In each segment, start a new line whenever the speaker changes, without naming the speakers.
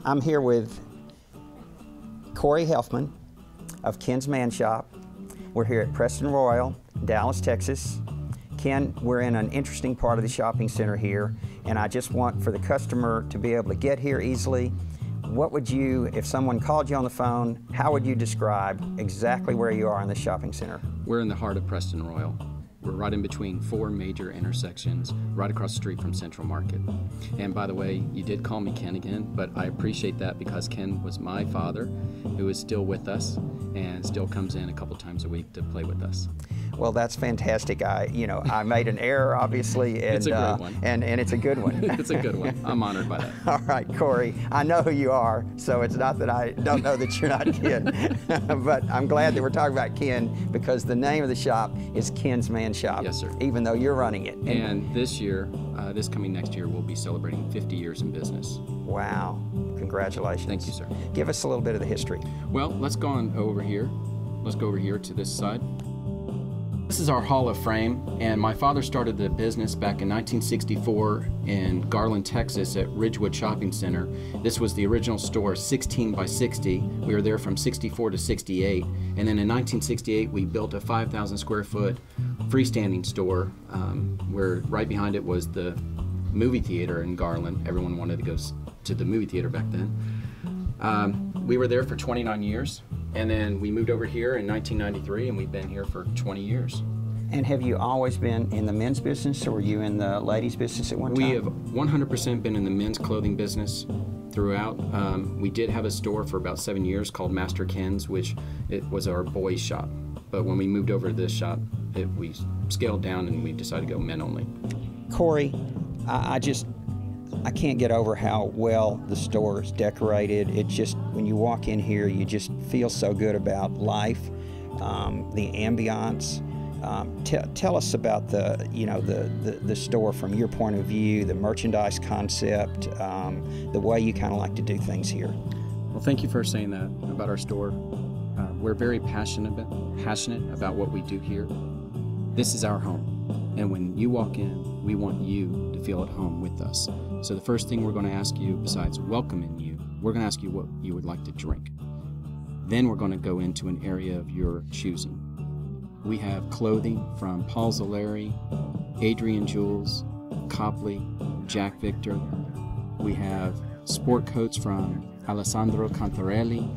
I'm here with Corey Helfman of Ken's Man Shop. We're here at Preston Royal, Dallas, Texas. Ken, we're in an interesting part of the shopping center here, and I just want for the customer to be able to get here easily. What would you, if someone called you on the phone, how would you describe exactly where you are in the shopping center?
We're in the heart of Preston Royal. We're right in between four major intersections, right across the street from Central Market. And by the way, you did call me Ken again, but I appreciate that because Ken was my father, who is still with us and still comes in a couple times a week to play with us.
Well, that's fantastic. I made an error, obviously, and
it's a great one.
And it's a good one.
It's a good one. I'm honored by that.
All right, Corey, I know who you are, so it's not that I don't know that you're not Ken, but I'm glad that we're talking about Ken because the name of the shop is Ken's Man Shop.
Yes, sir.
Even though you're running it.
And this year, this coming next year, we'll be celebrating 50 years in business.
Wow, congratulations.
Thank you, sir.
Give us a little bit of the history.
Well, let's go on over here. Let's go over here to this side. This is our Hall of Fame, and my father started the business back in 1964 in Garland, Texas at Ridgewood Shopping Center. This was the original store, 16 by 60. We were there from 64 to 68, and then in 1968 we built a 5,000 square foot freestanding store where right behind it was the movie theater in Garland. Everyone wanted to go to the movie theater back then. We were there for 29 years. And then we moved over here in 1993, and we've been here for 20 years.
And have you always been in the men's business, or were you in the ladies' business at one time?
We have 100% been in the men's clothing business throughout. We did have a store for about 7 years called Master Ken's, which it was our boys' shop. But when we moved over to this shop, we scaled down and we decided to go men only.
Corey, I can't get over how well the store is decorated. It just, when you walk in here, you just feel so good about life, the ambiance. Tell us about the store from your point of view, the merchandise concept, the way you kind of like to do things here.
Well, thank you for saying that about our store. We're very passionate about what we do here. This is our home, and when you walk in, we want you to feel at home with us. So the first thing we're going to ask you, besides welcoming you, we're going to ask you what you would like to drink. Then we're going to go into an area of your choosing. We have clothing from Paul Zolleri, Adrian Jules, Copley, Jack Victor. We have sport coats from Alessandro Cantarelli,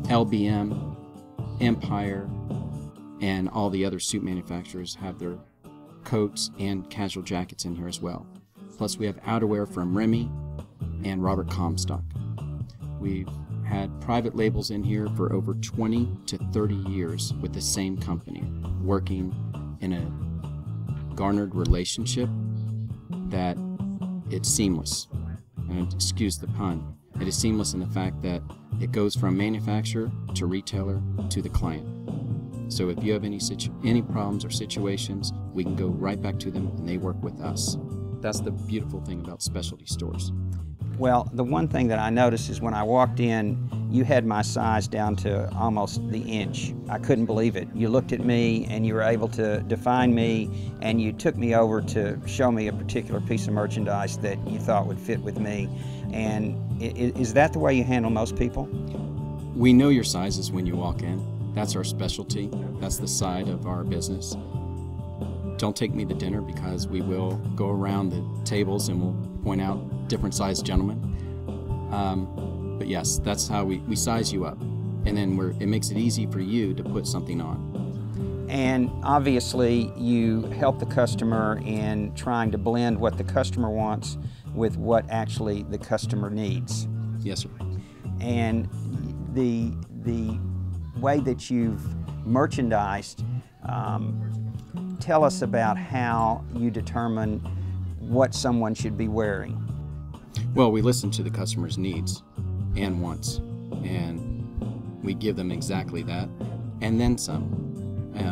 LBM, Empire, and all the other suit manufacturers have their coats and casual jackets in here as well. Plus we have outerwear from Remy and Robert Comstock. We've had private labels in here for over 20 to 30 years with the same company, working in a garnered relationship that it's seamless. And excuse the pun, it is seamless in the fact that it goes from manufacturer to retailer to the client. So if you have any problems or situations, we can go right back to them and they work with us. That's the beautiful thing about specialty stores.
Well, the one thing that I noticed is when I walked in, you had my size down to almost the inch. I couldn't believe it. You looked at me and you were able to define me, and you took me over to show me a particular piece of merchandise that you thought would fit with me. And is that the way you handle most people?
We know your sizes when you walk in. That's our specialty. That's the side of our business. Don't take me to dinner because we will go around the tables and we'll point out different sized gentlemen. But yes, that's how we size you up. And then it makes it easy for you to put something on.
And obviously you help the customer in trying to blend what the customer wants with what actually the customer needs.
Yes, sir.
And the way that you've merchandised, tell us about how you determine what someone should be wearing.
Well, we listen to the customer's needs and wants, and we give them exactly that, and then some.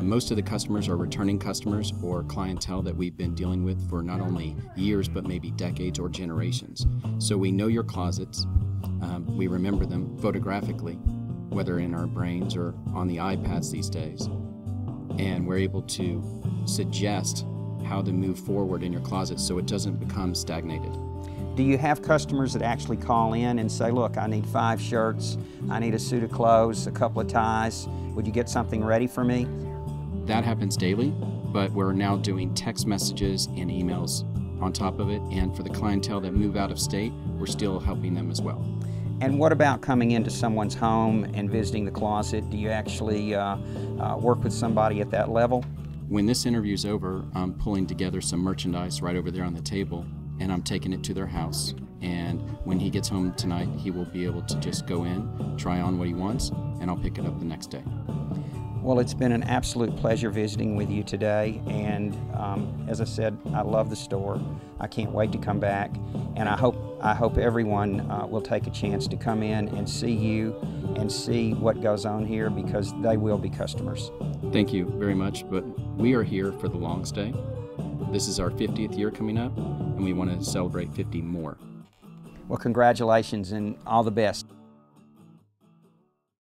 Most of the customers are returning customers or clientele that we've been dealing with for not only years, but maybe decades or generations. So we know your closets. We remember them photographically, whether in our brains or on the iPads these days. And we're able to suggest how to move forward in your closet so it doesn't become stagnated.
Do you have customers that actually call in and say, look, I need 5 shirts, I need a suit of clothes, a couple of ties, would you get something ready for me?
That happens daily, but we're now doing text messages and emails on top of it, and for the clientele that move out of state, we're still helping them as well.
And what about coming into someone's home and visiting the closet? Do you actually work with somebody at that level?
When this interview's over, I'm pulling together some merchandise right over there on the table, and I'm taking it to their house. And when he gets home tonight, he will be able to just go in, try on what he wants, and I'll pick it up the next day.
Well, it's been an absolute pleasure visiting with you today, and as I said, I love the store. I can't wait to come back, and I hope everyone will take a chance to come in and see you and see what goes on here, because they will be customers.
Thank you very much, but we are here for the long stay. This is our 50th year coming up, and we want to celebrate 50 more.
Well, congratulations and all the best.